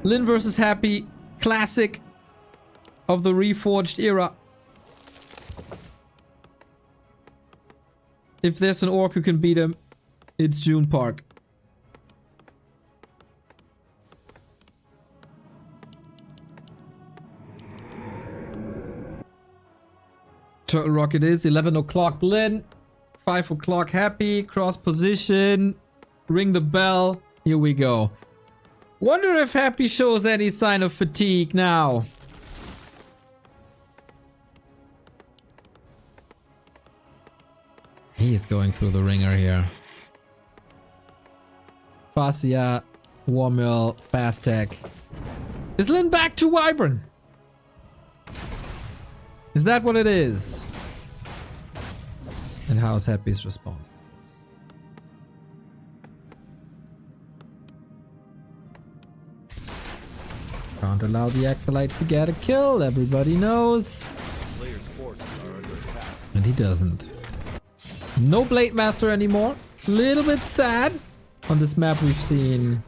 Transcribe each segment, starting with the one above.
Lin versus Happy. Classic of the Reforged era. If there's an orc who can beat him, it's June Park. Turtle Rock it is. 11 o'clock Lin. 5 o'clock Happy. Cross position. Ring the bell. Here we go. Wonder if Happy shows any sign of fatigue now. He is going through the ringer here. Fascia, Warmill, Fast Tech. Is Lin back to Wyvern? Is that what it is? And how's Happy's response to this? Can't allow the Acolyte to get a kill, everybody knows. And he doesn't. No Blade Master anymore. Little bit sad. On this map we've seen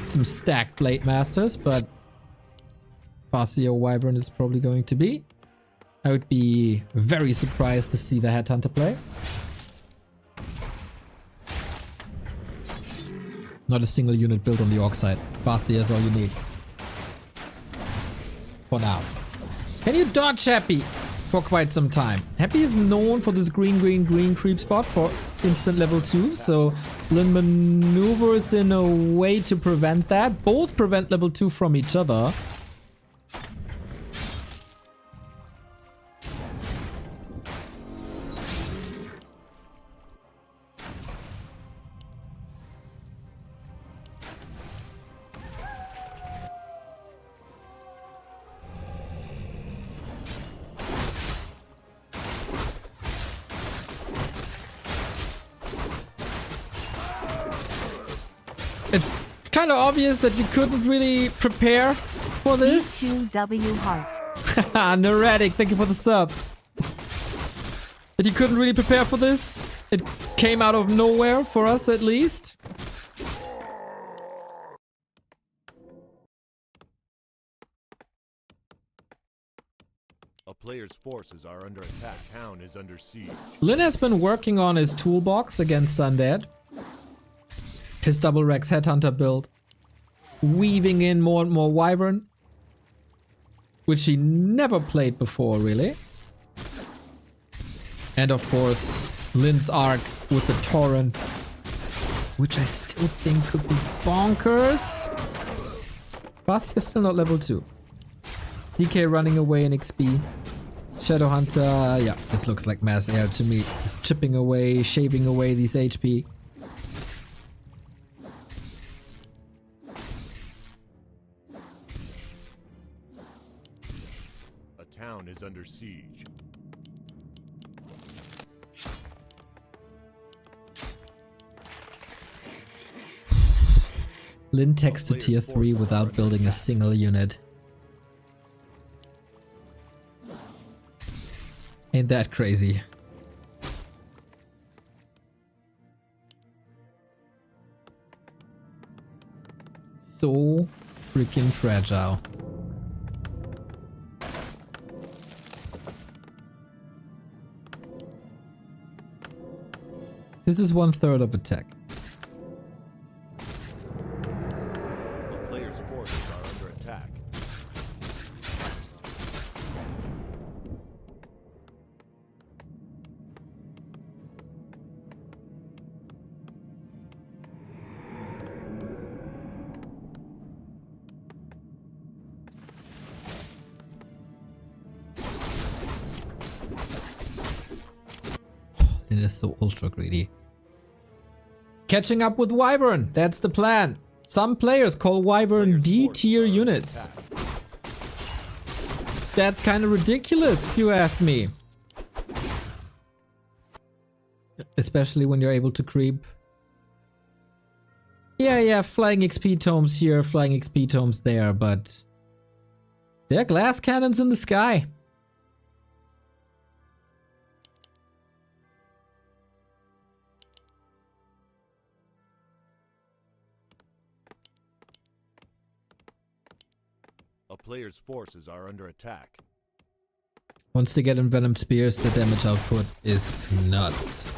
some stacked Blade Masters, but Fascio Wyvern is probably going to be. I would be very surprised to see the Headhunter play. Not a single unit built on the Orc side. Fascio is all you need. For now. Can you dodge Happy? For quite some time. Happy is known for this green creep spot for instant level 2, so Lin maneuvers in a way to prevent that. Both prevent level 2 from each other. It's kind of obvious that you couldn't really prepare for this. W Heart. Neuretic, thank you for the sub. That you couldn't really prepare for this. It came out of nowhere for us at least. A player's forces are under attack. Town is under siege. Lin has been working on his toolbox against Undead. His double Rex Headhunter build. Weaving in more and more Wyvern. Which he never played before, really. And of course, Lin's Arc with the Torrent. Which I still think could be bonkers. Bast is still not level 2. DK running away in XP. Shadowhunter, yeah, this looks like mass air to me. He's chipping away, shaving away these HP. A town is under siege. Lin takes to tier 3 without building a single unit. Ain't that crazy? So freaking fragile. This is 1/3 of attack. A player's forces are under attack. It is so ultra greedy. Catching up with Wyvern, that's the plan. Some players call Wyvern D tier units. That's kind of ridiculous if you ask me. Especially when you're able to creep. Yeah, flying XP tomes here, flying XP tomes there, but there are glass cannons in the sky. player's forces are under attack. Once they get Envenom Spears, the damage output is nuts.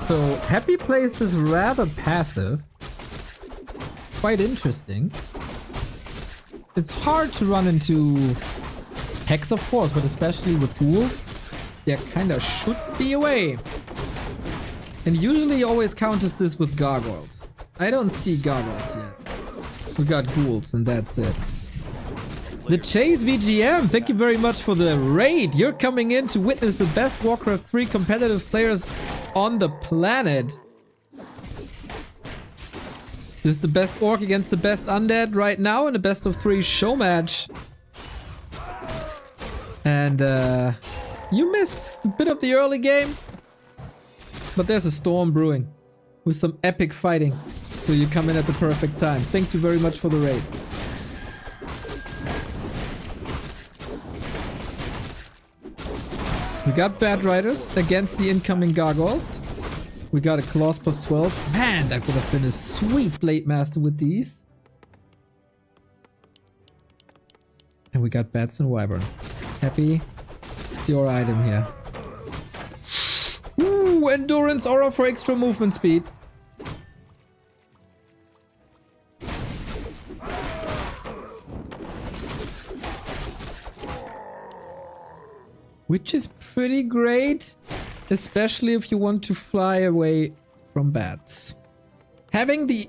So, Happy plays this rather passive. Quite interesting. It's hard to run into Hex, of course, but especially with ghouls, there kinda should be a way. And usually he always counters this with gargoyles. I don't see gargoyles yet. We got ghouls and that's it. The Chase VGM, thank you very much for the raid. You're coming in to witness the best Warcraft 3 competitive players on the planet. This is the best orc against the best undead right now in a best of 3 show match. And you missed a bit of the early game, but there's a storm brewing with some epic fighting. So you come in at the perfect time. Thank you very much for the raid. We got Bad Riders against the incoming Gargoyles. We got a Claws plus 12. Man, that would have been a sweet Blade Master with these. And we got Bats and Wyvern. Happy? It's your item here. Ooh, Endurance Aura for extra movement speed. Which is pretty great, especially if you want to fly away from bats. Having the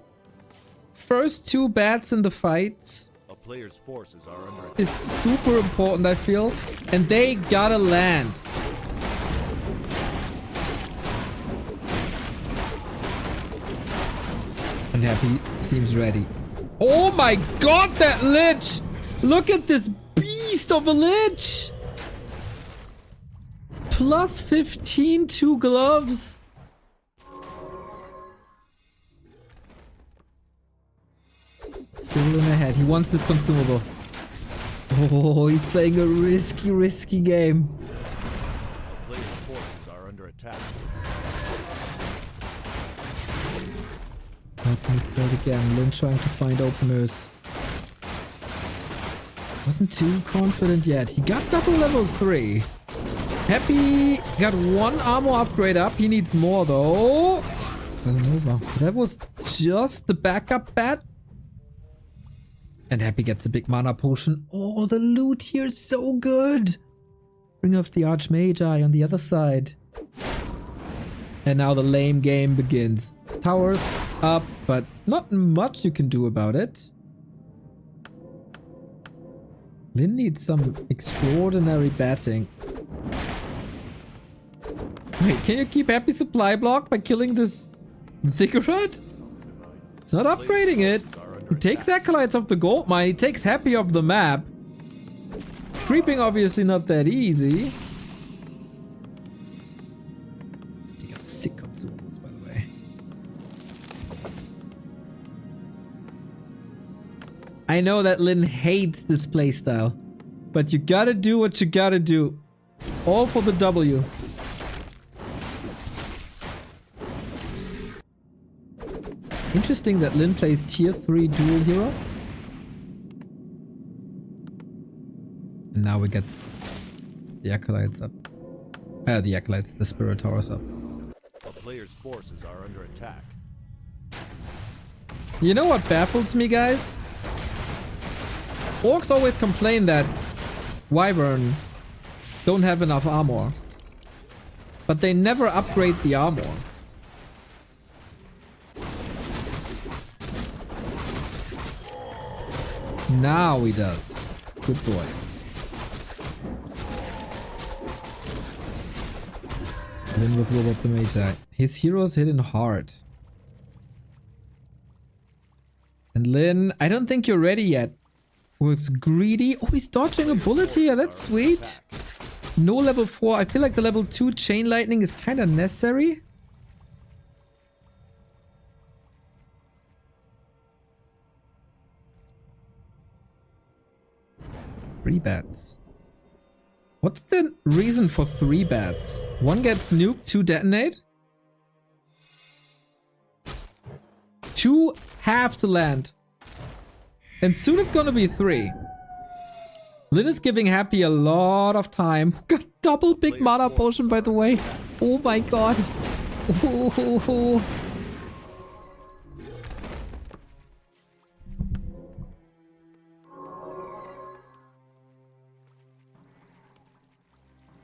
first 2 bats in the fights A player's forces are under attack. is super important, I feel, and they gotta land. And Happy seems ready. Oh my god, that Lich! Look at this beast of a Lich! Plus 15 2 gloves. Still in ahead. He wants this consumable. Oh, he's playing a risky game. A player's forces are under attack. Okay, start again. Lin trying to find openers. Wasn't too confident yet. He got double level 3. Happy got 1 armor upgrade up. He needs more though. That was just the backup bat. And Happy gets a big mana potion. Oh, the loot here is so good. Bring off the Archmagi on the other side. And now the lame game begins. Towers up, but not much you can do about it. Lin needs some extraordinary batting. Wait, can you keep Happy supply block by killing this Ziggurat? It's not upgrading it. He takes Acolytes off the gold mine. He takes Happy off the map. Creeping obviously not that easy. He got sick consumables, by the way. I know that Lin hates this playstyle, but you gotta do what you gotta do. All for the W. Interesting that Lin plays tier 3 dual hero. And now we get the Acolytes up. The Acolytes, the Spirit Towers up. A player's forces are under attack. You know what baffles me, guys? Orcs always complain that Wyvern don't have enough armor. But they never upgrade the armor. Now he does. Good boy. Lin with Robot the Magi. His heroes hit in hard. And Lin, I don't think you're ready yet. Was greedy. Oh, he's dodging a bullet here. That's sweet. No level 4. I feel like the level 2 Chain Lightning is kind of necessary. Three bats. What's the reason for 3 bats? 1 gets nuked, 2 detonate? 2 have to land. And soon it's gonna be 3. Lin is giving Happy a lot of time. Got double big mana potion, by the way. Oh my god. Ooh.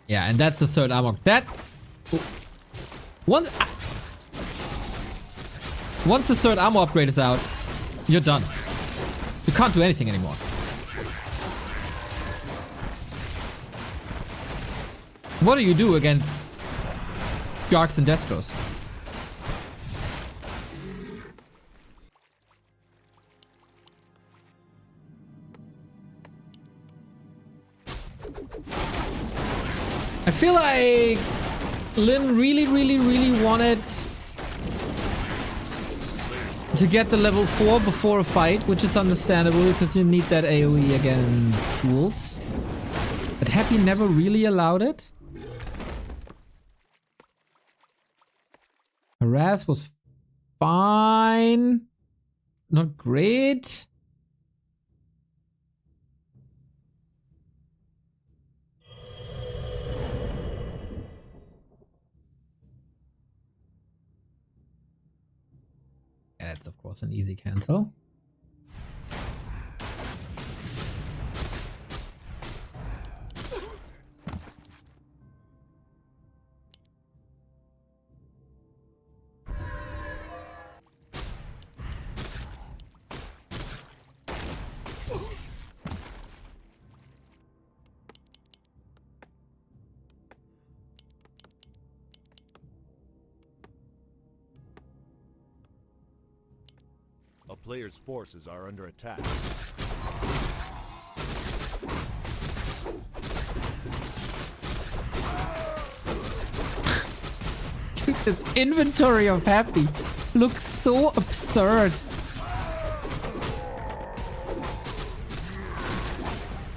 Yeah, and that's the third armor. That's... Once the third armor upgrade is out, you're done. You can't do anything anymore. What do you do against Garks and Destros? I feel like Lin really wanted to get the level 4 before a fight, which is understandable because you need that AoE against schools. But Happy never really allowed it. Harass was fine. Not great. That's of course an easy cancel. A player's forces are under attack. Dude, this inventory of Happy looks so absurd.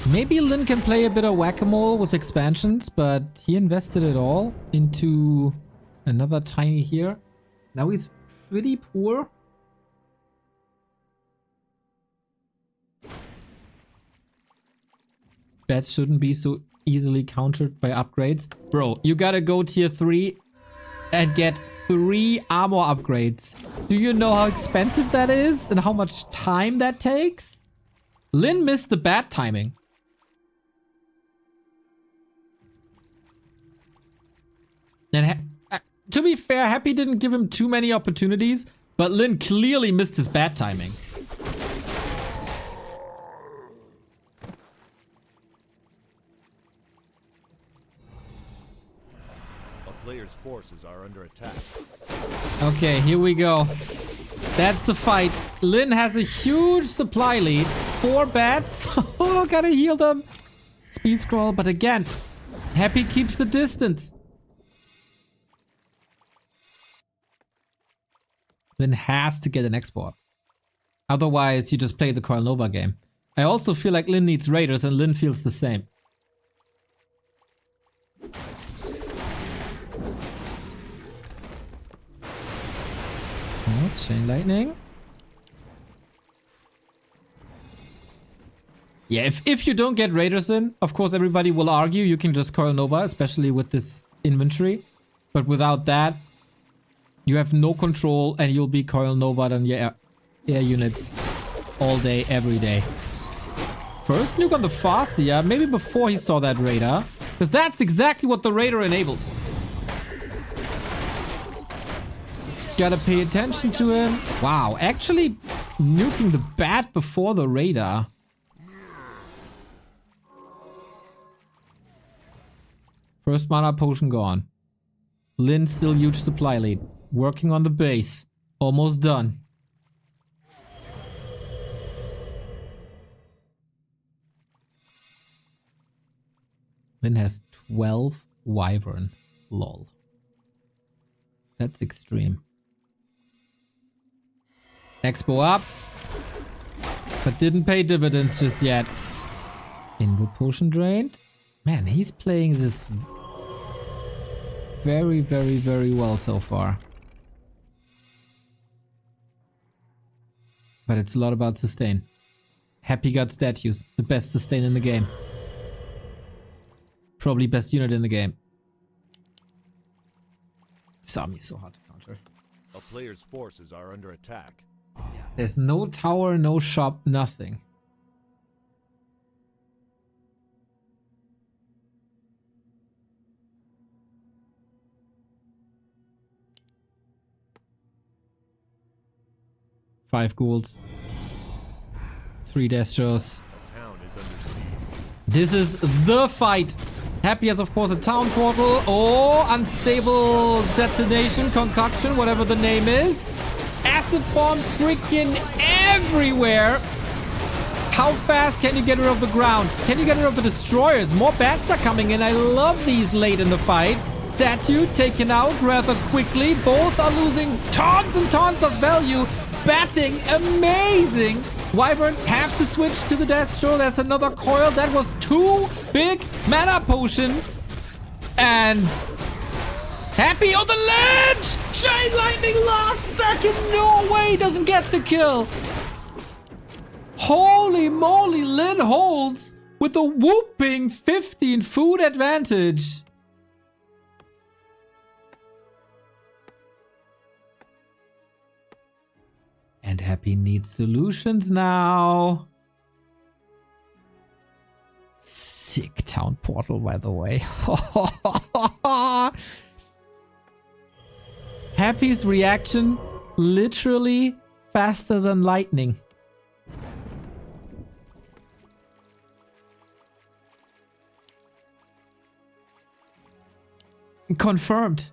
Maybe Lin can play a bit of whack-a-mole with expansions, but he invested it all into another tiny here. Now he's pretty poor. Bats shouldn't be so easily countered by upgrades. Bro, you gotta go tier 3 and get 3 armor upgrades. Do you know how expensive that is and how much time that takes? Lin missed the bat timing. And to be fair, Happy didn't give him too many opportunities, but Lin clearly missed his bat timing. Player's forces are under attack. Okay, here we go. That's the fight. Lin has a huge supply lead. 4 bats. Oh, gotta heal them. Speed scroll, but again, Happy keeps the distance. Lin has to get an export. Otherwise, you just play the Coil Nova game. I also feel like Lin needs raiders and Lin feels the same. Oh, Chain Lightning. Yeah, if you don't get raiders in, of course everybody will argue you can just Coil Nova, especially with this inventory. But without that, you have no control and you'll be Coil Nova on your air units all day, every day. First nuke on the Farseer, maybe before he saw that Raider. Because that's exactly what the Raider enables. Gotta pay attention to him. Wow, actually nuking the bat before the Raider. First mana potion gone. Lin still huge supply lead. Working on the base. Almost done. Lin has 12 Wyvern. Lol. That's extreme. Expo up. But didn't pay dividends just yet. Input potion drained. Man, he's playing this very, very, very well so far. But it's a lot about sustain. Happy got statues. The best sustain in the game. Probably best unit in the game. This army is so hard to counter. A player's forces are under attack. There's no tower, no shop, nothing. Five ghouls. 3 destros. A town is under siege. This is the fight. Happy has of course a town portal. Oh, unstable detonation, concoction, whatever the name is. Acid bomb freaking everywhere. How fast can you get rid of the ground? Can you get rid of the destroyers? More bats are coming in. I love these late in the fight. Statue taken out rather quickly. Both are losing tons and tons of value. Batting, amazing. Wyvern have to switch to the Destro. There's another coil. That was 2 big mana potion. And Happy on the ledge! Chain lightning last second. No way, doesn't get the kill. Holy moly, Lin holds with a whooping 15 food advantage. And Happy needs solutions now. Sick town portal, by the way. Happy's reaction, literally faster than lightning. Confirmed.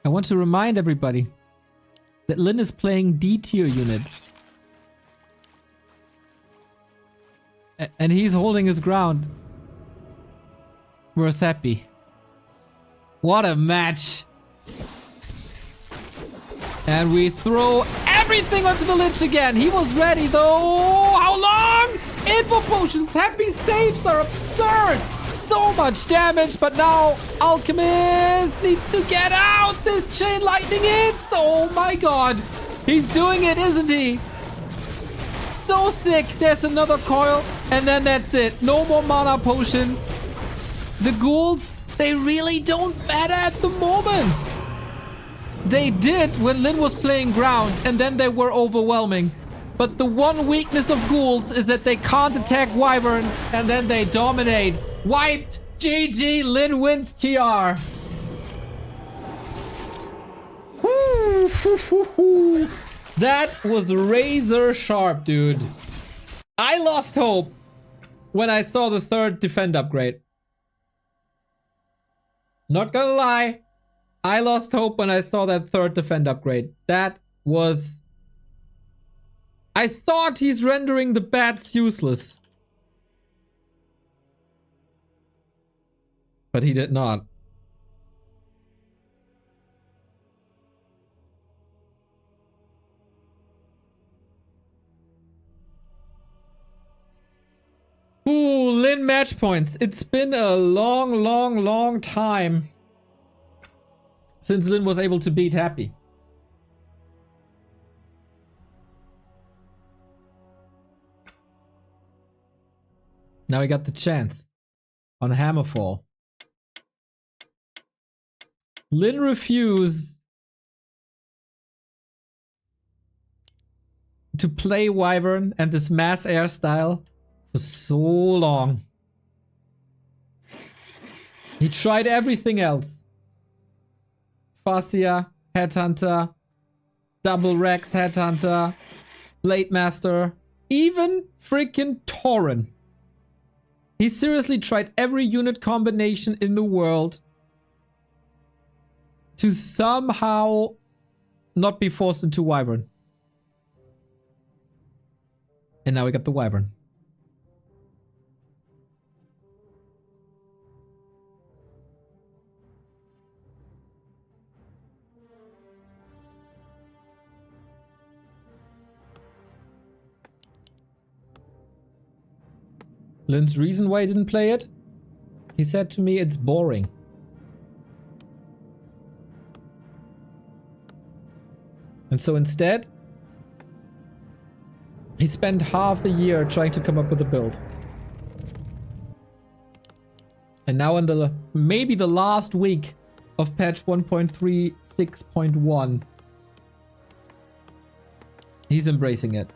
I want to remind everybody that Lin is playing D tier units. And he's holding his ground. Where's Happy? What a match. And we throw everything onto the Lich again. He was ready though. How long? Info potions. Happy saves are absurd. So much damage, but now Alchemist needs to get out. This chain lightning hits. Oh my god. He's doing it, isn't he? So sick. There's another coil. And then that's it. No more mana potion. The ghouls, they really don't matter at the moment. They did when Lin was playing ground, and then they were overwhelming. But the one weakness of ghouls is that they can't attack Wyvern, and then they dominate. Wiped. GG. Lin wins TR. Woo. That was razor sharp, dude. I lost hope when I saw the 3rd defend upgrade. Not gonna lie. I lost hope when I saw that 3rd defend upgrade. That was... I thought he's rendering the bats useless. But he did not. Ooh, Lin match points. It's been a long time since Lin was able to beat Happy. Now we got the chance on Hammerfall. Lin refused to play Wyvern and this mass air style for so long. He tried everything else. Fascia, Headhunter, Double Rex Headhunter, Blade Master, even freaking Tauren. He seriously tried every unit combination in the world to somehow not be forced into Wyvern. And now we got the Wyvern. Lin's reason why he didn't play it? He said to me, it's boring. And so instead, he spent half a year trying to come up with a build. And now in the maybe the last week of patch 1.36.1, he's embracing it.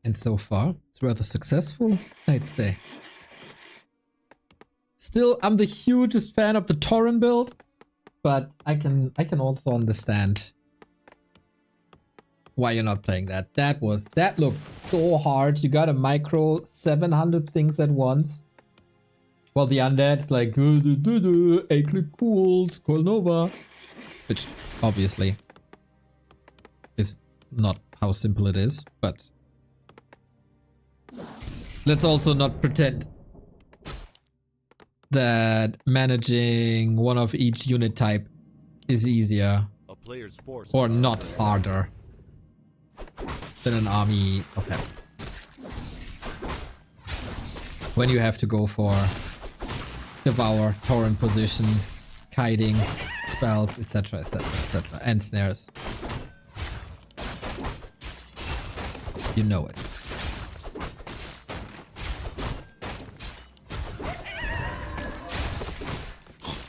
And so far, it's rather successful, I'd say. Still, I'm the hugest fan of the Torrent build, but I can also understand why you're not playing that. That looked so hard. You gotta micro 700 things at once. While the undead's like, A-click cools, call Nova. Which, obviously, is not how simple it is, but let's also not pretend that managing one of each unit type is easier or not harder than an army of hell. When you have to go for Devour, Torrent position, kiting, spells, etc, etc, etc, and snares. You know it.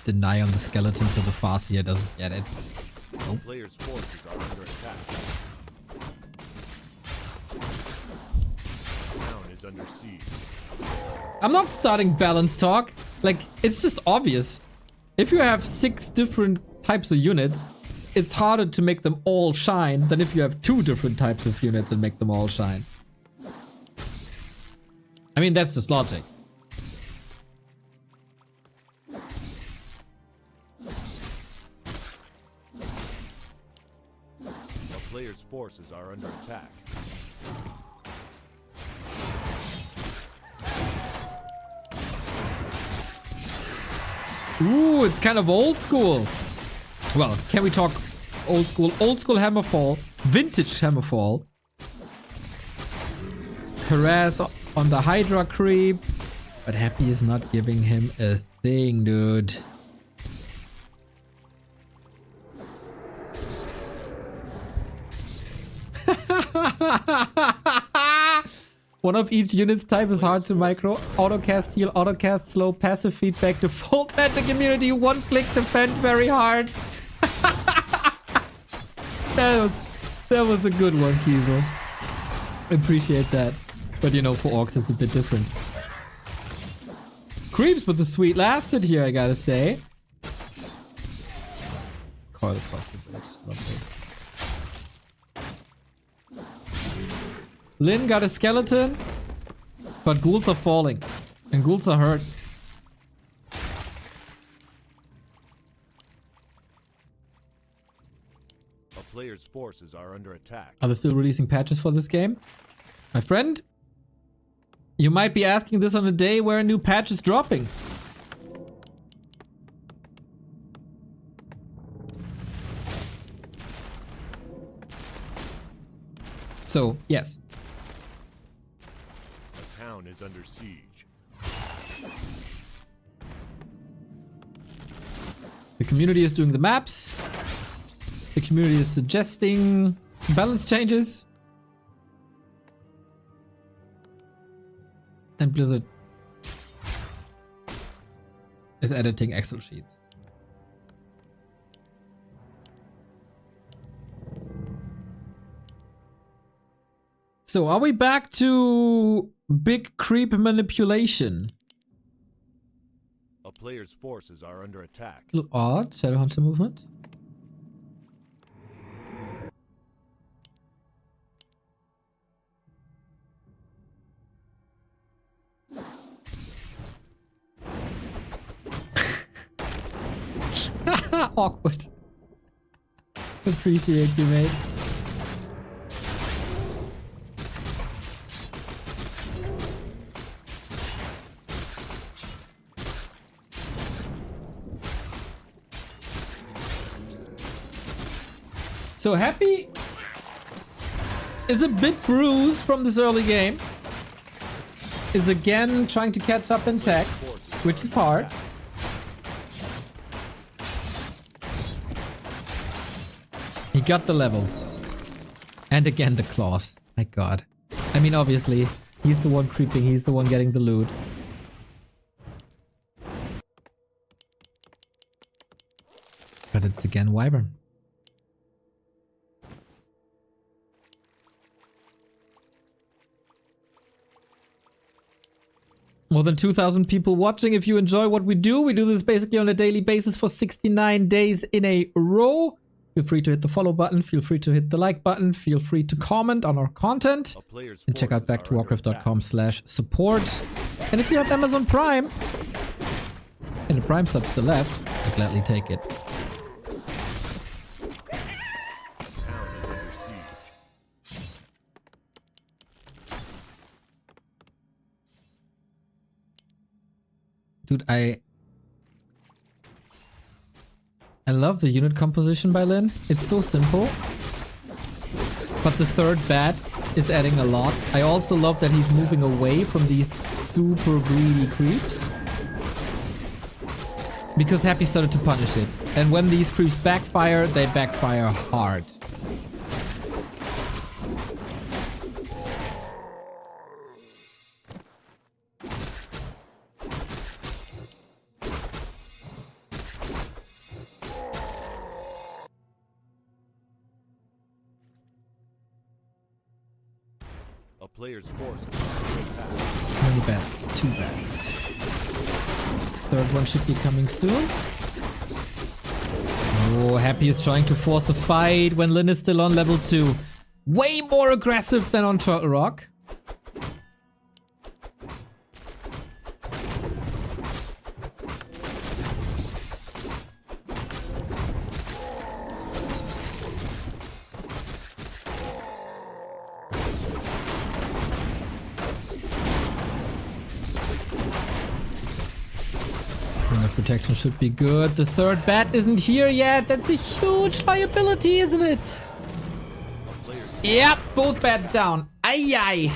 Deny on the skeleton so the Farseer doesn't get it. Nope. Players' forces are under attack. Town is under siege. I'm not starting balance talk. Like, it's just obvious. If you have 6 different types of units, it's harder to make them all shine than if you have 2 different types of units and make them all shine. I mean, that's just logic. Players' forces are under attack. Ooh, it's kind of old school. Well, can we talk old school? Old school Hammerfall, vintage Hammerfall. Harass on the Hydra creep, but Happy is not giving him a thing, dude. One of each unit's type is hard to micro. Autocast heal, autocast slow, passive feedback, default magic immunity, one click defend very hard. that was a good one, Kiesel. Appreciate that. But you know, for orcs it's a bit different. Creeps was a sweet last hit here, I gotta say. Coil across the bridge, lovely. Lin got a skeleton, but ghouls are falling, and ghouls are hurt. A player's forces are under attack. Are they still releasing patches for this game? My friend, you might be asking this on a day where a new patch is dropping. So, yes. Is under siege. The community is doing the maps. The community is suggesting balance changes. And Blizzard is editing Excel sheets. So are we back to big creep manipulation? A player's forces are under attack. A little odd, Shadowhunter movement. Awkward. Appreciate you, mate. So Happy is a bit bruised from this early game. Is again trying to catch up in tech, which is hard. He got the levels. And again the claws. My god. I mean, obviously, he's the one creeping, he's the one getting the loot. But it's again Wyvern. More than 2,000 people watching. If you enjoy what we do this basically on a daily basis for 69 days in a row. Feel free to hit the follow button, feel free to hit the like button, feel free to comment on our content. And check out back2warcraft.com/support. And if you have Amazon Prime, and the Prime sub's still left, I'd gladly take it. Town is under siege. Dude, I love the unit composition by Lin. It's so simple. But the third bat is adding a lot. I also love that he's moving away from these super greedy creeps. Because Happy started to punish it. And when these creeps backfire, they backfire hard. A player's force is under attack. How many bats? 2 bats. Third one should be coming soon. Oh, Happy is trying to force a fight when Lin is still on level 2. Way more aggressive than on Turtle Rock. Protection should be good. The third bat isn't here yet. That's a huge liability, isn't it? Yep, both bats down. Ay ay.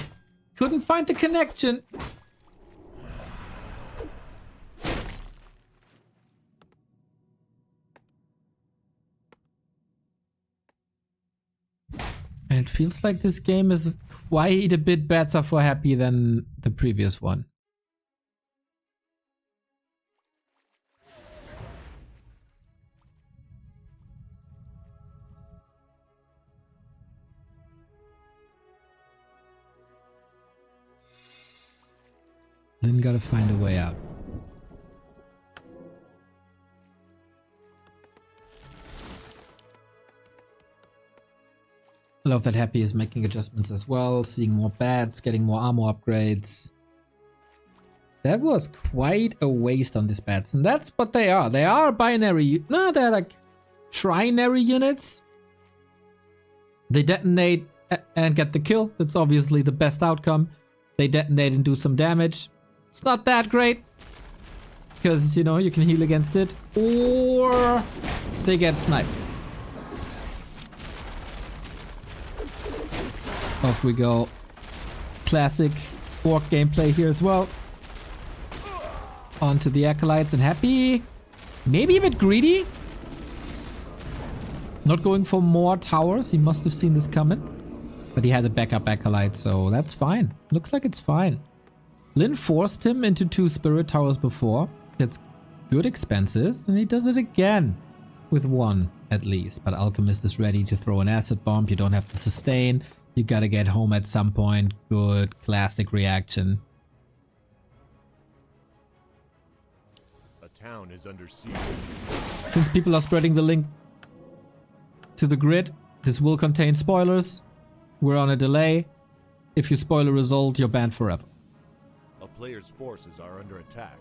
Couldn't find the connection. And it feels like this game is quite a bit better for Happy than the previous one. Then gotta find a way out. I love that Happy is making adjustments as well, seeing more bats, getting more armor upgrades. That was quite a waste on these bats, and that's what they are. They are binary. No, they're like trinary units. They detonate and get the kill. That's obviously the best outcome. They detonate and do some damage. It's not that great, because, you know, you can heal against it, or they get sniped. Off we go. Classic Orc gameplay here as well. On to the Acolytes, and Happy, maybe a bit greedy. Not going for more towers, he must have seen this coming. But he had a backup Acolyte, so that's fine. Looks like it's fine. Lin forced him into 2 Spirit Towers before. That's good expenses, and he does it again with 1 at least. But Alchemist is ready to throw an acid bomb. You don't have to sustain. You gotta get home at some point. Good classic reaction. A town is under siege. Since people are spreading the link to the grid, this will contain spoilers. We're on a delay. If you spoil a result, you're banned forever. A player's forces are under attack.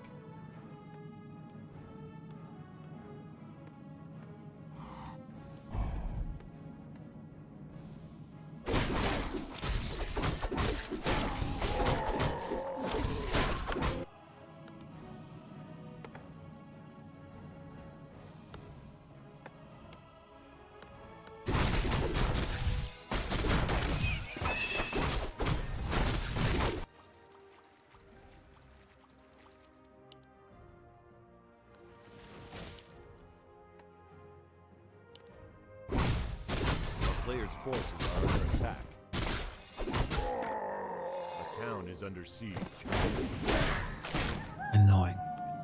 player's forces are under attack. A town is under siege. Annoying.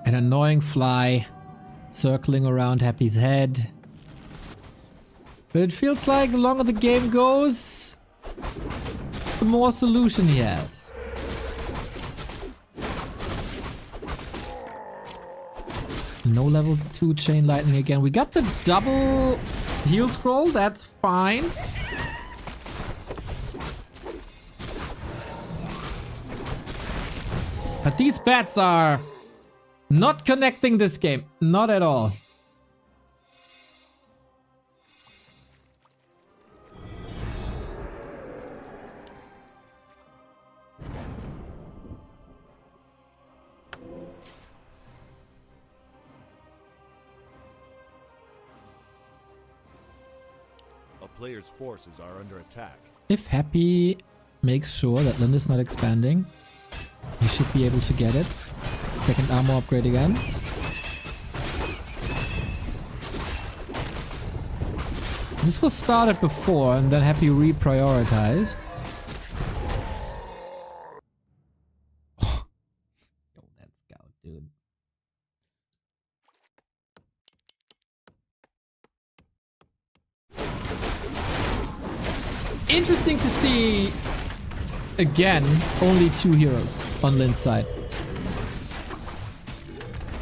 An annoying fly circling around Happy's head. But it feels like the longer the game goes, the more solution he has. No level 2 chain lightning again. We got the double heal scroll, that's fine. But these bats are not connecting this game. Not at all. A player's forces are under attack. If Happy makes sure that Lynn is not expanding, he should be able to get it. Second armor upgrade again. This was started before and then Happy reprioritized. Oh, that scout, dude. Interesting to see, again, only 2 heroes on Lynn's side.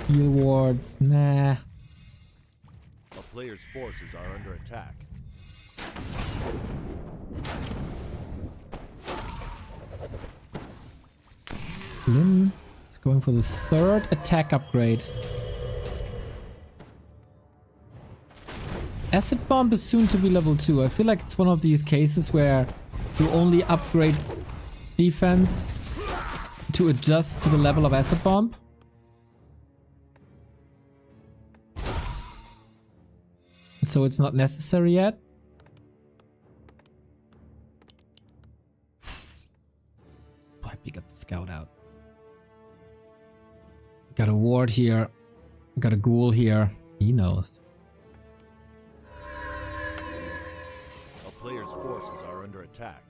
Heal wards, nah. A player's forces are under attack. Lynn is going for the 3rd attack upgrade. Acid Bomb is soon to be level 2. I feel like it's one of these cases where you only upgrade defense to adjust to the level of Acid Bomb. So it's not necessary yet. Oh, we got the scout out. Got a ward here. Got a ghoul here. He knows. A player's forces are under attack.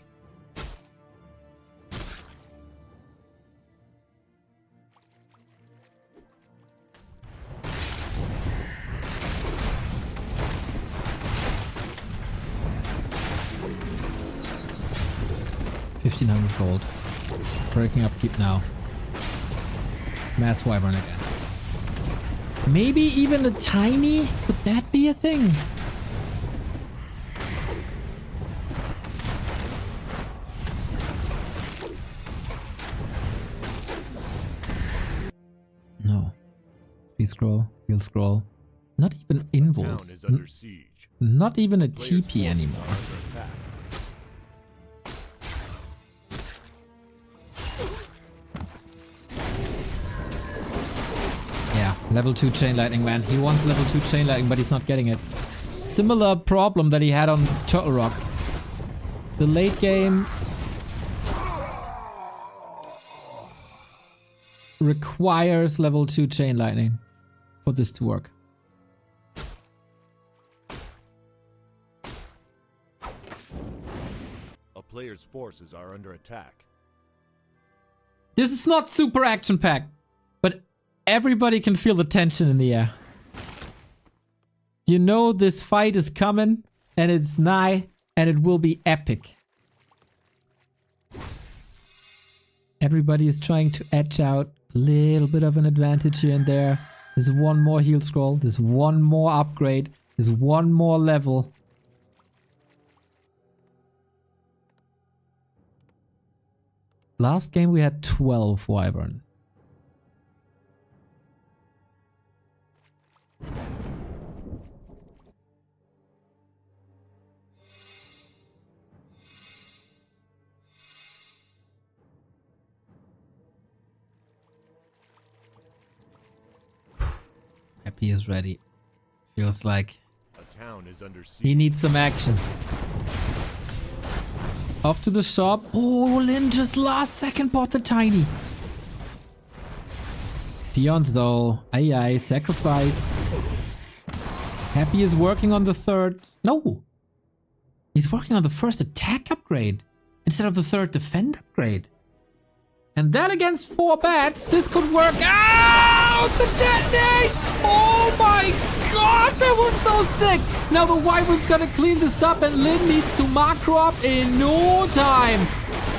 $1,500 gold. Breaking upkeep now. Mass Wyvern again. Maybe even a tiny? Could that be a thing? No. Speed scroll, heal scroll. Not even involves. Not even a TP anymore. Yeah, level 2 chain lightning, man. He wants level 2 chain lightning, but he's not getting it. Similar problem that he had on Turtle Rock. The late game requires level 2 chain lightning for this to work. A player's forces are under attack. This is not super action packed, but everybody can feel the tension in the air. You know this fight is coming and it's nigh and it will be epic. Everybody is trying to edge out a little bit of an advantage here and there. There's one more heal scroll. There's one more upgrade. There's one more level. Last game we had 12 Wyvern. Happy is ready. Feels like a town is under siege. He needs some action. Off to the shop. Oh, Lynn just last second bought the tiny. Peons though. Aye aye, sacrificed. Happy is working on the 3rd. No! He's working on the first attack upgrade instead of the third defend upgrade. And then against 4 bats, this could work out! The detonate! Oh my god, that was so sick! Now the Wyvern's gonna clean this up and Lin needs to macro up in no time.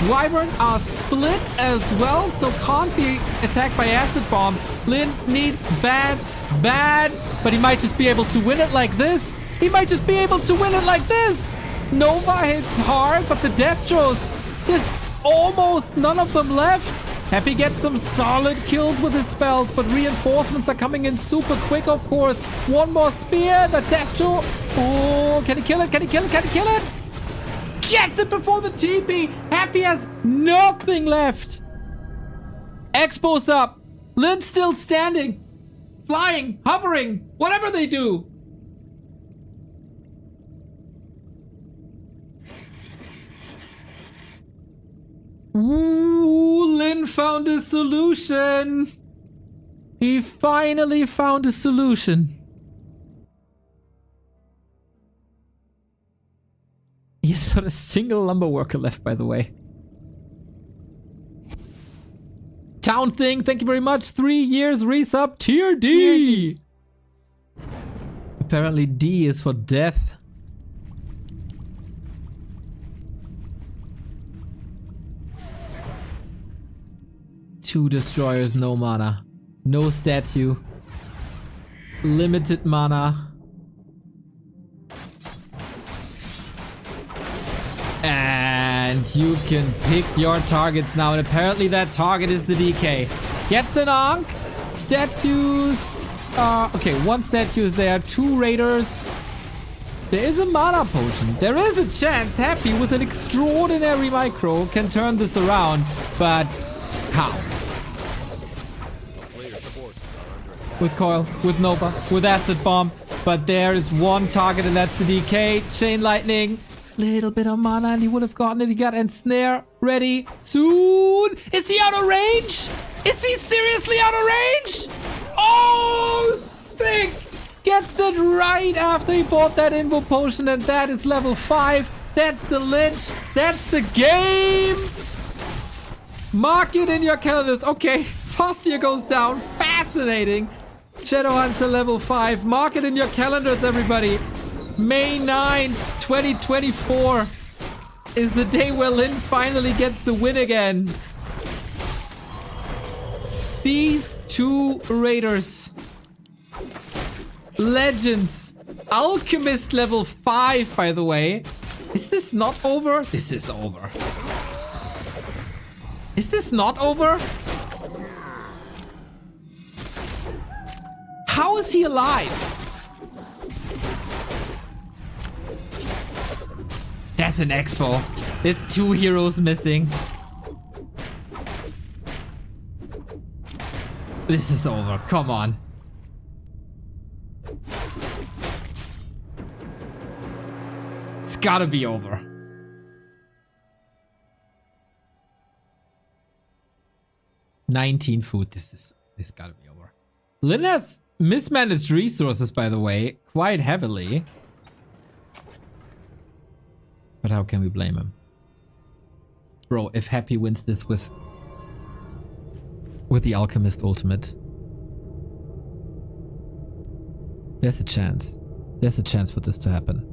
Wyvern are split as well, so can't be attacked by Acid Bomb. Lin needs bats bad, but he might just be able to win it like this. He might just be able to win it like this. Nova hits hard, but the Destros, there's almost none of them left. Happy gets some solid kills with his spells, but reinforcements are coming in super quick, of course. One more spear, the Destro. Oh, can he kill it? Can he kill it? Can he kill it? Gets it before the TP. Happy has nothing left. Expo's up. Lin's still standing. Flying, hovering, whatever they do. Ooh, Lin found a solution. He finally found a solution. He's not a single lumber worker left, by the way. Town Thing, thank you very much. 3 years resub, tier D. Apparently D is for death. Two destroyers, no mana. No statue. Limited mana. And you can pick your targets now. And apparently that target is the DK. Gets an Ankh. Statues. Okay, 1 statue is there. 2 raiders. There is a mana potion. There is a chance Happy with an extraordinary micro can turn this around. But how? With Coil, with Nova, with Acid Bomb. But there is 1 target and that's the DK. Chain Lightning. Little bit of mana and he would have gotten it. He got Ensnare ready soon. Is he out of range? Is he seriously out of range? Oh, sick. Gets it right after he bought that Invo Potion and that is level 5. That's the Lynch. That's the game. Mark it in your calendars. Okay, Fastia goes down. Fascinating. Shadowhunter level 5. Mark it in your calendars, everybody. May 9, 2024 is the day where Lin finally gets the win again. These 2 raiders. Legends. Alchemist level 5, by the way. Is this not over? This is over. Is this not over? How is he alive? That's an expo. There's 2 heroes missing. This is over. Come on. It's gotta be over. $19 food. This gotta be over. Lin has mismanaged resources, by the way, quite heavily. But how can we blame him? Bro, if Happy wins this with the Alchemist ultimate, there's a chance. There's a chance for this to happen.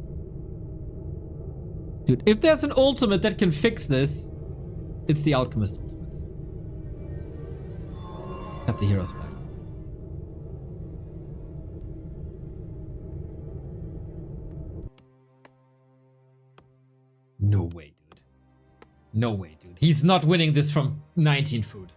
Dude, if there's an ultimate that can fix this, it's the Alchemist ultimate. Got the heroes back. No way, dude. No way, dude. He's not winning this from 19 food.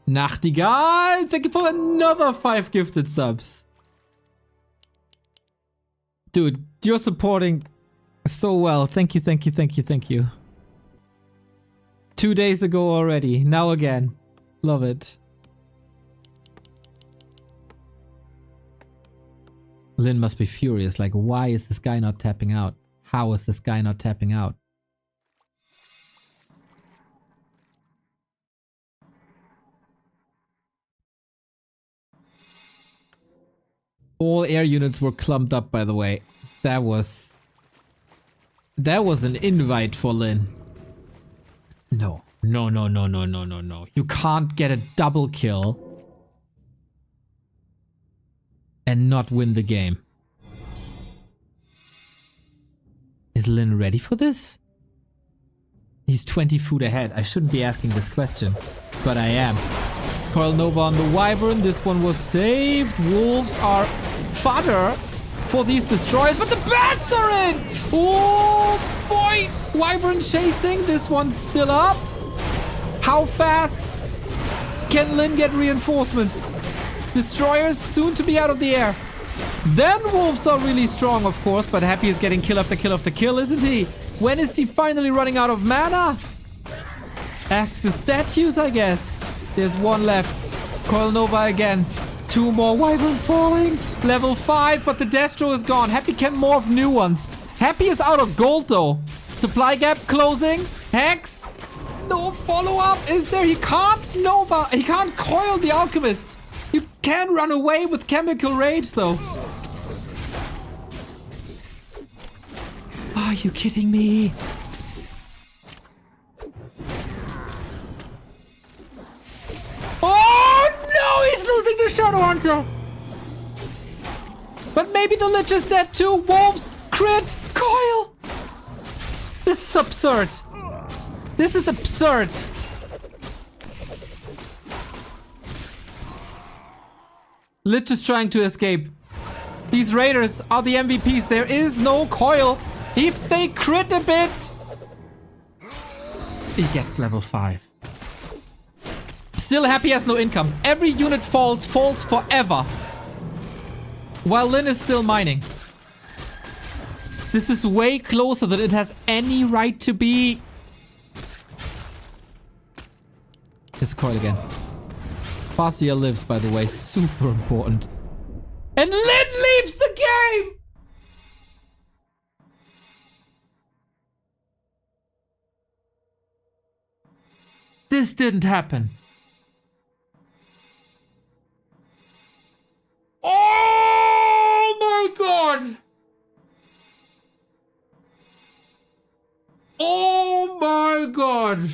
Nachtigall, thank you for another 5 gifted subs. Dude, you're supporting so well. Thank you, thank you, thank you, thank you. 2 days ago already. Now again. Love it. Lin must be furious. Like, why is this guy not tapping out? How is this guy not tapping out? Several air units were clumped up, by the way. That was an invite for Lin. No. No, no, no, no, no, no, no. You can't get a double kill and not win the game. Is Lin ready for this? He's 20 foot ahead. I shouldn't be asking this question, but I am. Coil Nova on the Wyvern. This one was saved. Wolves are fodder for these destroyers, but the bats are in! Oh boy! Wyvern chasing. This one's still up. How fast can Lin get reinforcements? Destroyers soon to be out of the air. Then wolves are really strong, of course, but Happy is getting kill after kill after kill, isn't he? When is he finally running out of mana? Ask the statues, I guess. There's one left. Coil Nova again. 2 more Wyvern falling. Level 5, but the Destro is gone. Happy can morph new ones. Happy is out of gold, though. Supply gap closing. Hex. No follow-up. Is there? He can't Nova. He can't coil the Alchemist. You can run away with Chemical Rage, though. Are you kidding me? Oh no, he's losing the Shadow Hunter. But maybe the Lich is dead too. Wolves, crit, coil. This is absurd. This is absurd. Lich is trying to escape. These raiders are the MVPs. There is no coil. If they crit a bit, he gets level 5. Still Happy has no income. Every unit falls forever. While Lin is still mining. This is way closer than it has any right to be. It's coil again. Farseer lives, by the way. Super important. And Lin leaves the game! This didn't happen. Oh my god! Oh my god!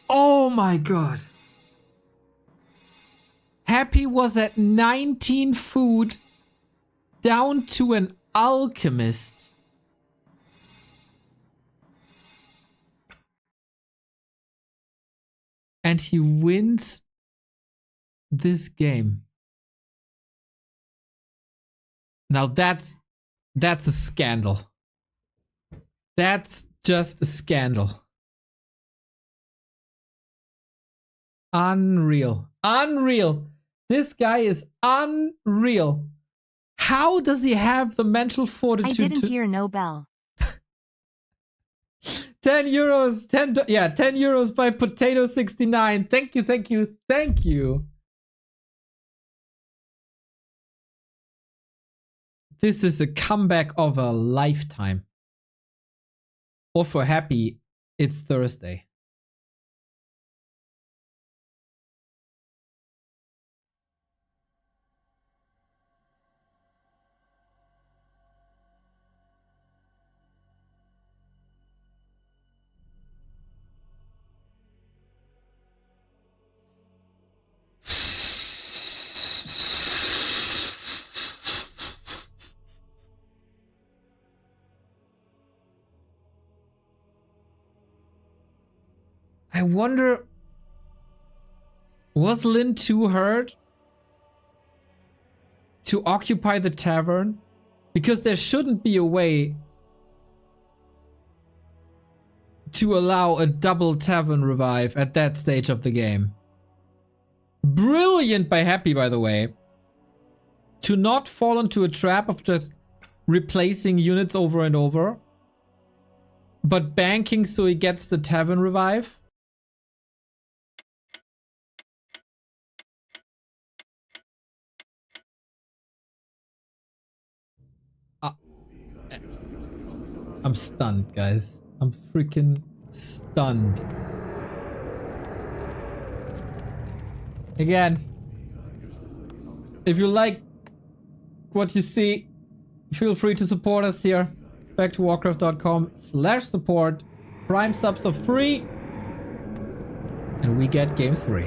Oh my god. Happy was at 19 food down to an alchemist. And he wins this game. Now that's a scandal. That's just a scandal. Unreal. Unreal. This guy is unreal. How does he have the mental fortitude I didn't hear no bell. 10 euros, 10 euros by Potato69. Thank you, thank you, thank you. This is a comeback of a lifetime. Or for Happy, it's Thursday. I wonder, was Lin too hurt to occupy the tavern? Because there shouldn't be a way to allow a double tavern revive at that stage of the game. Brilliant by Happy, by the way. To not fall into a trap of just replacing units over and over, but banking so he gets the tavern revive. I'm stunned, guys. I'm freaking stunned. Again, if you like what you see, feel free to support us here. Back to warcraft.com/support. Prime subs are free. And we get game 3.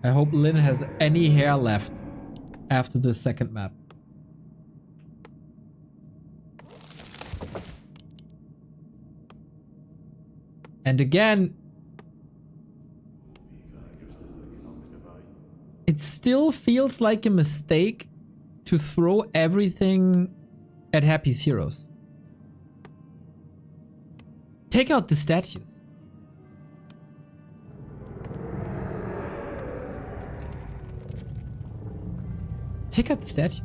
I hope Lynn has any hair left after the second map. And again, it still feels like a mistake to throw everything at Happy's heroes. Take out the statues. Take out the statues.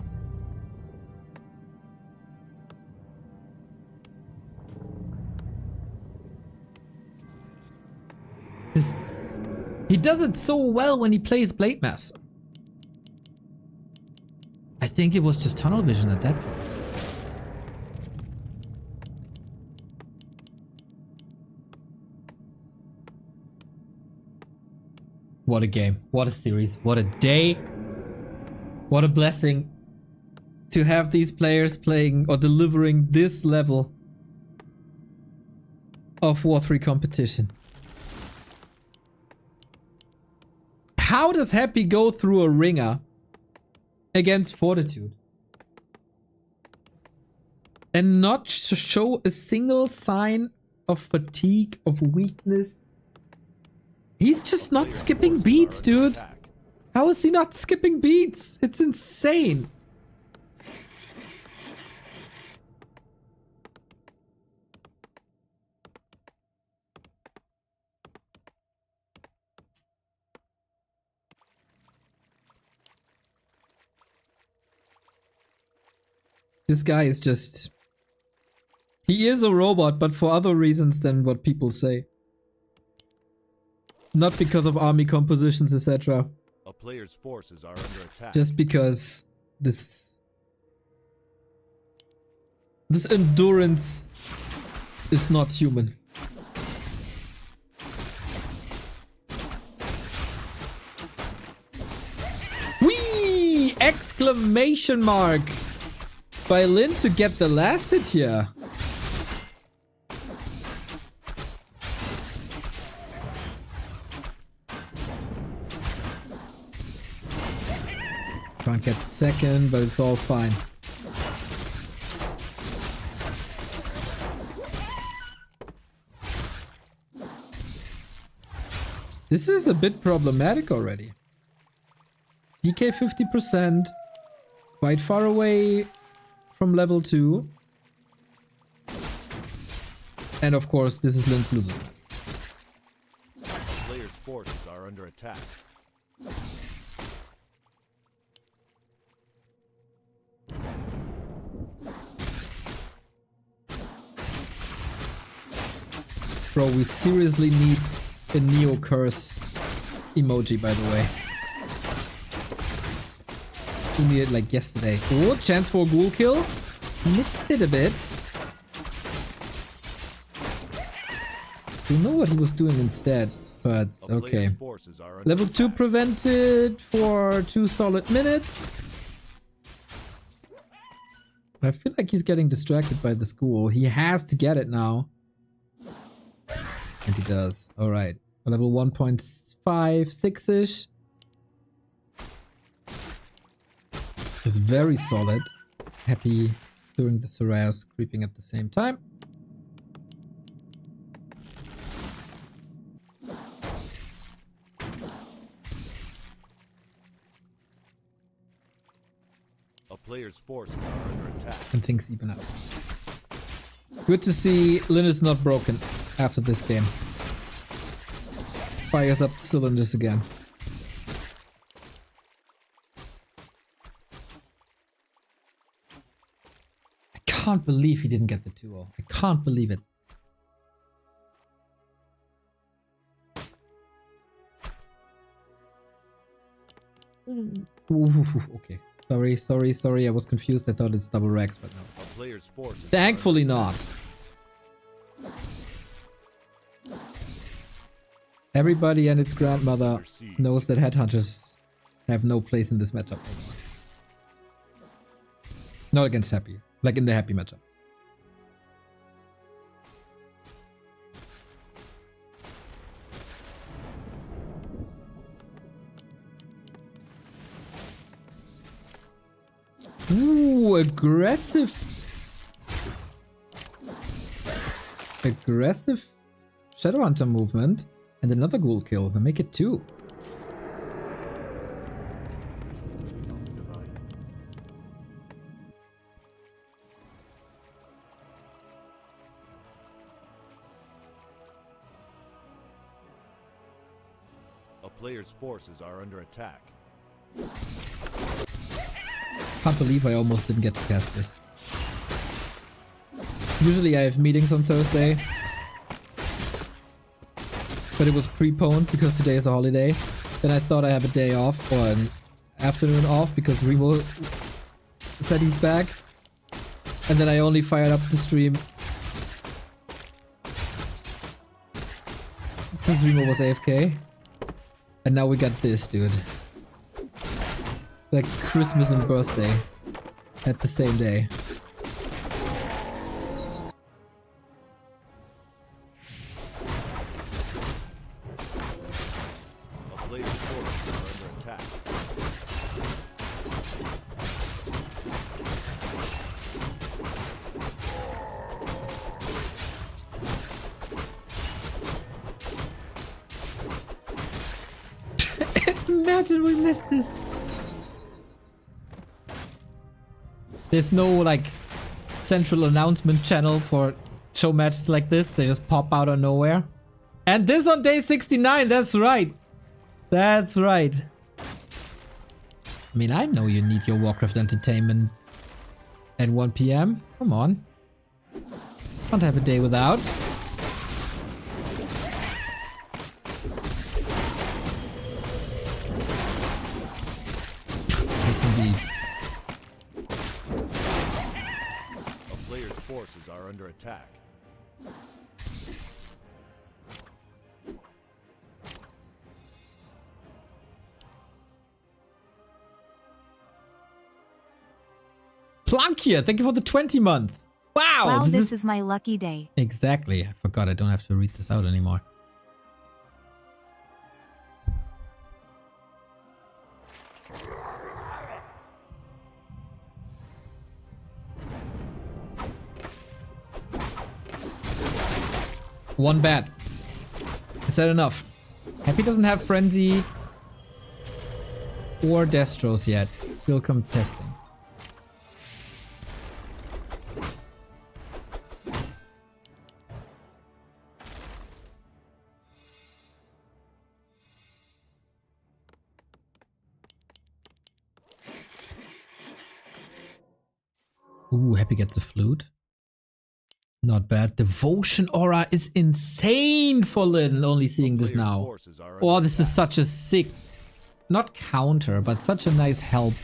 He does it so well when he plays Blade Master. I think it was just tunnel vision at that point. What a game. What a series. What a day. What a blessing to have these players playing or delivering this level of War 3 competition. How does Happy go through a ringer against Fortitude and not show a single sign of fatigue, of weakness? He's just not skipping beats, dude. How is he not skipping beats? It's insane. This guy is just... He is a robot, but for other reasons than what people say. Not because of army compositions, etc. A player's forces are under attack. Just because this endurance is not human. Whee! Exclamation mark! By Lynn to get the last hit here. Can't get the second, but it's all fine. This is a bit problematic already. DK 50%, quite far away from level 2. And of course, this is Lynn's losers. Player's forces are under attack. Bro, we seriously need a Neo Curse emoji, by the way. We need it like yesterday. Oh, chance for a ghoul kill. Missed it a bit. We know what he was doing instead, but okay. Level 2 prevented for 2 solid minutes. I feel like he's getting distracted by the school. He has to get it now. And he does. Alright. Level 1.56-ish. Is very solid. Happy during the Sorayas creeping at the same time. A player's forces are under attack. And things even out. Good to see Lynn is not broken after this game. Fires up the cylinders again. I can't believe he didn't get the 2-0. I can't believe it. Ooh, okay. Sorry. I was confused. I thought it's double Rex, but no. A player's forces Thankfully not. Everybody and its grandmother knows that headhunters have no place in this matchup anymore. Not against Happy. Like in the Happy matchup. Ooh, aggressive. Aggressive Shadowhunter movement. And another ghoul kill. They make it 2. A player's forces are under attack. Can't believe I almost didn't get to cast this. Usually I have meetings on Thursday. But it was preponed because today is a holiday. Then I thought I have a day off or an afternoon off because Remo said he's back. And then I only fired up the stream because Remo was AFK. And now we got this, dude. Like Christmas and birthday at the same day. A player's forces are under attack. Imagine we missed this. There's no like central announcement channel for show matches like this. They just pop out of nowhere. And this on day 69. That's right. That's right. I mean, I know you need your Warcraft entertainment at 1 PM. Come on. Can't have a day without. Yes, indeed. A player's forces are under attack. Plankia, thank you for the 20 month. Wow, Wow, this is my lucky day. Exactly. I forgot I don't have to read this out anymore. One bat. Is that enough? Happy doesn't have Frenzy or Destros yet. Still contesting. Ooh, Happy gets a flute. Not bad. Devotion aura is insane for Lyn, only seeing this now. Oh, this is such a sick, not counter, but such a nice help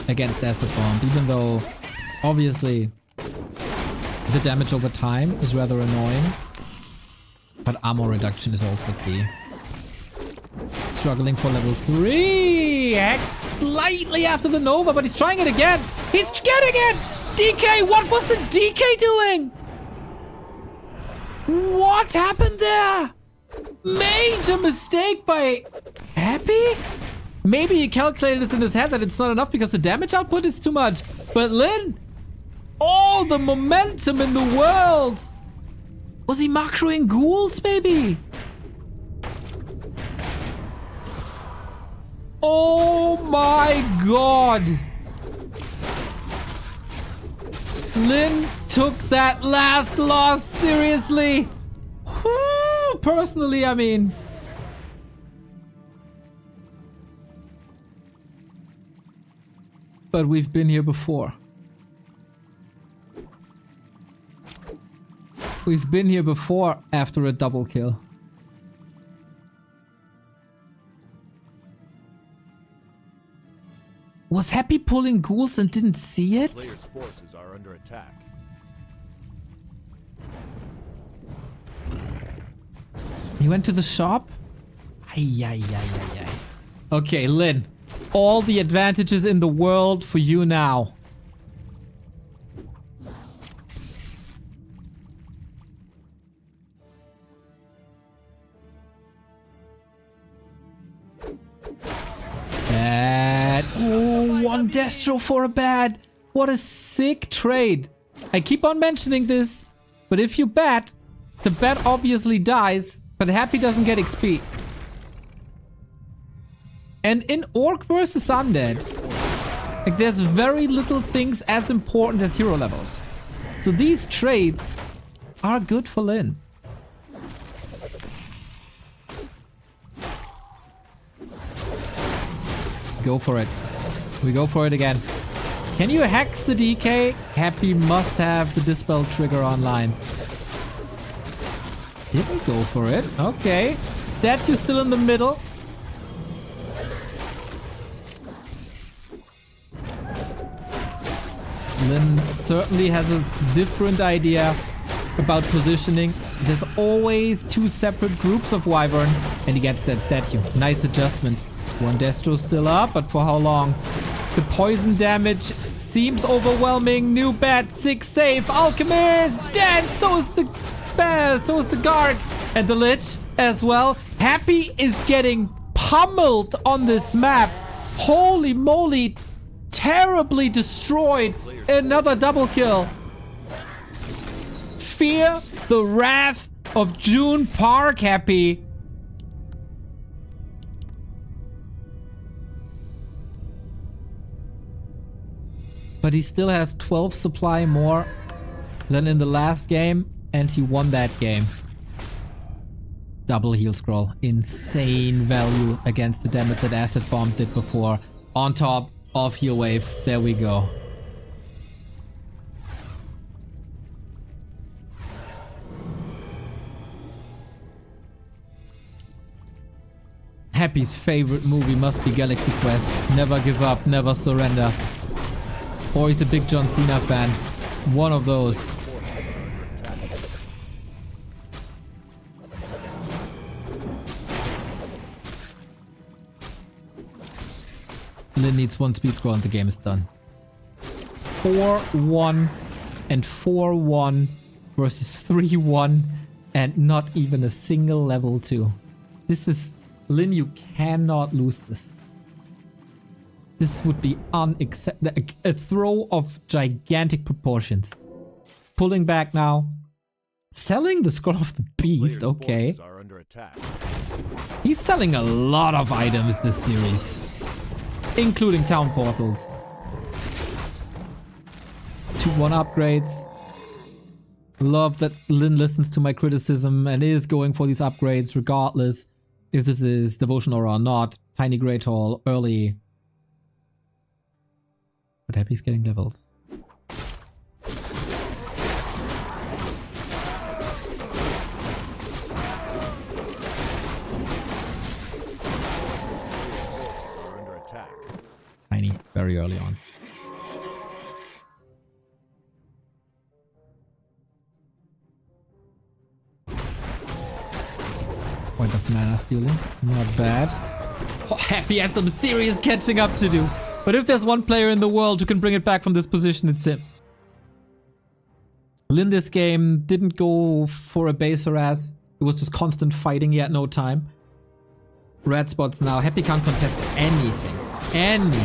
against Acid Bomb, even though obviously the damage over time is rather annoying. But armor reduction is also key. Struggling for level 3. X slightly after the Nova, but he's trying it again. He's getting it! DK, what was the DK doing? What happened there? Major mistake by Happy? Maybe he calculated this in his head that it's not enough because the damage output is too much. But Lyn, all the momentum in the world. Was he macroing ghouls, maybe? Oh my god. Lyn took that last loss seriously. Whew, personally, I mean. But we've been here before. We've been here before after a double kill. Was Happy pulling ghouls and didn't see it? Players' forces are under attack. He went to the shop? Ay, ay, ay, ay, ay. Okay, Lin. All the advantages in the world for you now. Bad. Oh, one Destro for a bad. What a sick trade. I keep on mentioning this, but if you bet, the bet obviously dies, but Happy doesn't get XP. And in Orc versus Undead, like there's very little things as important as hero levels. So these trades are good for Lin. Go for it. We go for it again. Can you hex the DK? Happy must have the Dispel trigger online. Didn't go for it. Okay. Statue still in the middle. Lin certainly has a different idea about positioning. There's always two separate groups of Wyvern, and he gets that statue. Nice adjustment. One Destro still up, but for how long? The poison damage seems overwhelming. New bat, 6 save. Alchemist dead. So is the bear. So is the guard. And the Lich as well. Happy is getting pummeled on this map. Holy moly. Terribly destroyed. Another double kill. Fear the wrath of June Park, Happy. But he still has 12 supply more than in the last game, and he won that game. Double heal scroll. Insane value against the damage that Acid Bomb did before. On top of heal wave. There we go. Happy's favorite movie must be Galaxy Quest. Never give up, never surrender. Or he's a big John Cena fan. One of those. Lin needs one speed scroll and the game is done. 4-1 and 4-1 versus 3-1 and not even a single level 2. This is... Lin, you cannot lose this. This would be unacceptable. A throw of gigantic proportions. Pulling back now. Selling the Scroll of the Beast, okay. He's selling a lot of items this series. Including town portals. 2-1 upgrades. Love that Lin listens to my criticism and is going for these upgrades regardless if this is Devotion Aura or not. Tiny Great Hall, early. But Happy's getting levels. Tiny, very early on. Point of mana stealing, not bad. Oh, Happy has some serious catching up to do. But if there's one player in the world who can bring it back from this position, it's him. Lin this game didn't go for a base harass. It was just constant fighting. He had no time. Red spots now. Happy can't contest anything. Anything.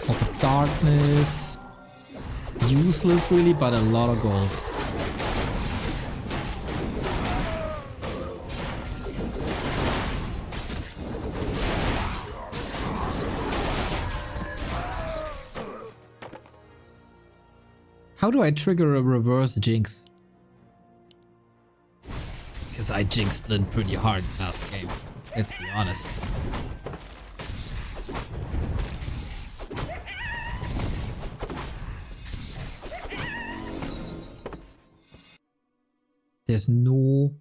Hope of Darkness. Useless really, but a lot of gold. How do I trigger a reverse jinx? Because I jinxed Lin pretty hard last game. Let's be honest. There's no...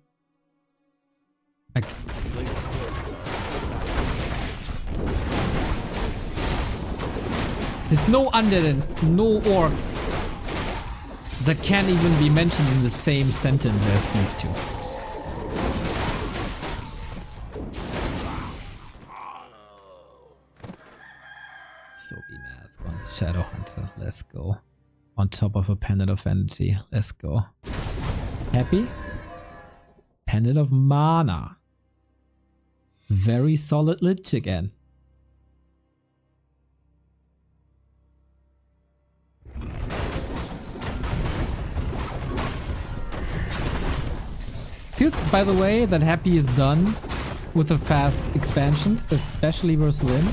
There's no undead and no orc that can't even be mentioned in the same sentence as these two. So be mask on the Shadow Hunter. Let's go. On top of a Pendant of Energy. Let's go. Happy? Pendant of Mana. Very solid Lich again. Feels, by the way, that Happy is done with the fast expansions, especially versus Lyn.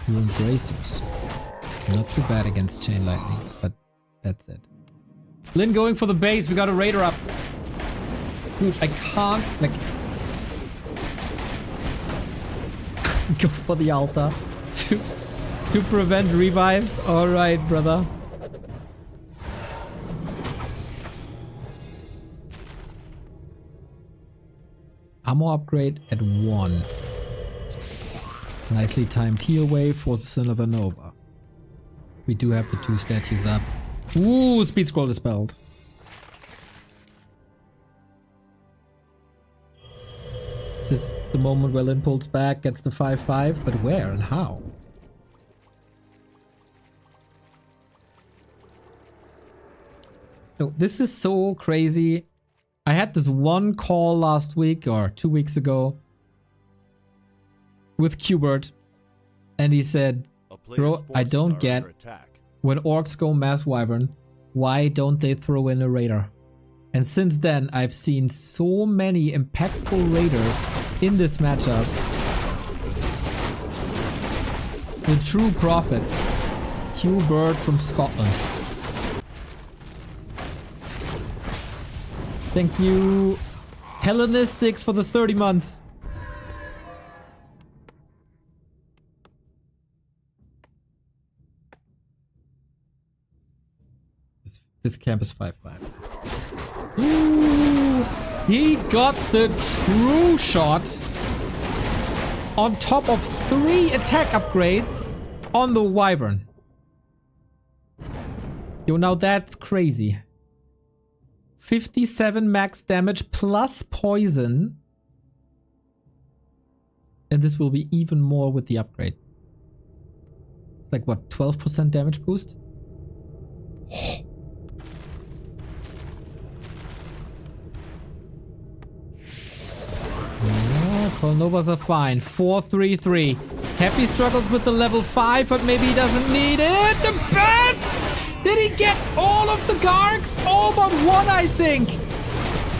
Rune Bracers. Not too bad against Chain Lightning, but that's it. Lyn going for the base. We got a Raider up. Dude, I can't, like... go for the altar. To prevent revives. Alright, brother. Armor upgrade at 1. Nicely timed heal wave forces another Nova. We do have the 2 statues up. Ooh, speed scroll dispelled. This is the moment where Lyn pulls back, gets the 5-5, but where and how? No, this is so crazy. I had this one call last week or 2 weeks ago with Qbert, and he said, bro, I don't get when orcs go mass wyvern, why don't they throw in a raider? And since then, I've seen so many impactful raiders in this matchup. The true prophet, Qbert from Scotland. Thank you, Hellenistics, for the 30 month. This camp is 5-5. Ooh, he got the true shot on top of 3 attack upgrades on the wyvern. Yo, now that's crazy. 57 max damage plus poison. And this will be even more with the upgrade. It's like what, 12% damage boost? Novas are fine. 4-3-3. Happy struggles with the level 5, but maybe he doesn't need it. The bats! Did he get all of the Gargs? All but one, I think.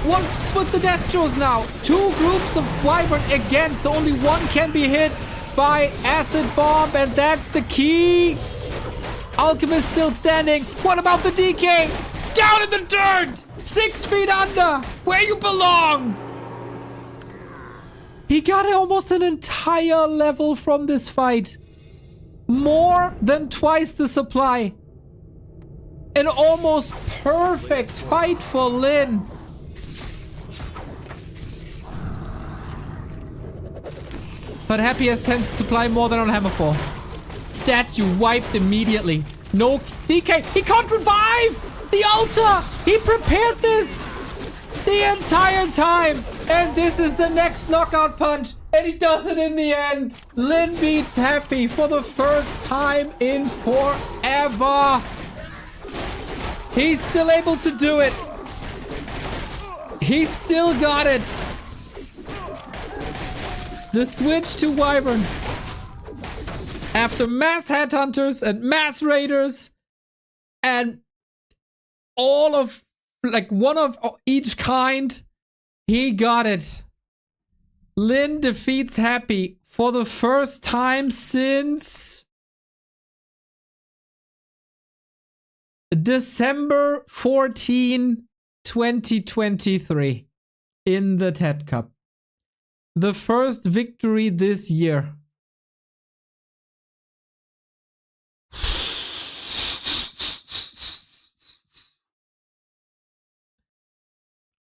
What's with the Destros now? 2 groups of Wyvern again, so only one can be hit by Acid Bomb, and that's the key. Alchemist still standing. What about the DK? Down in the dirt! 6 feet under, where you belong! He got almost an entire level from this fight. More than twice the supply. An almost perfect fight for Lyn. But Happy has 10 supply more than on Hammerfall. Statue wiped immediately. No DK. He can't revive! The altar! He prepared this the entire time! And this is the next knockout punch. And he does it in the end. Lyn beats Happy for the first time in forever. He's still able to do it. He still got it. The switch to Wyvern. After mass headhunters and mass raiders and all of, like, one of each kind, he got it. Lyn defeats Happy for the first time since December 14, 2023 in the TED Cup. The first victory this year.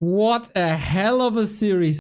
What a hell of a series.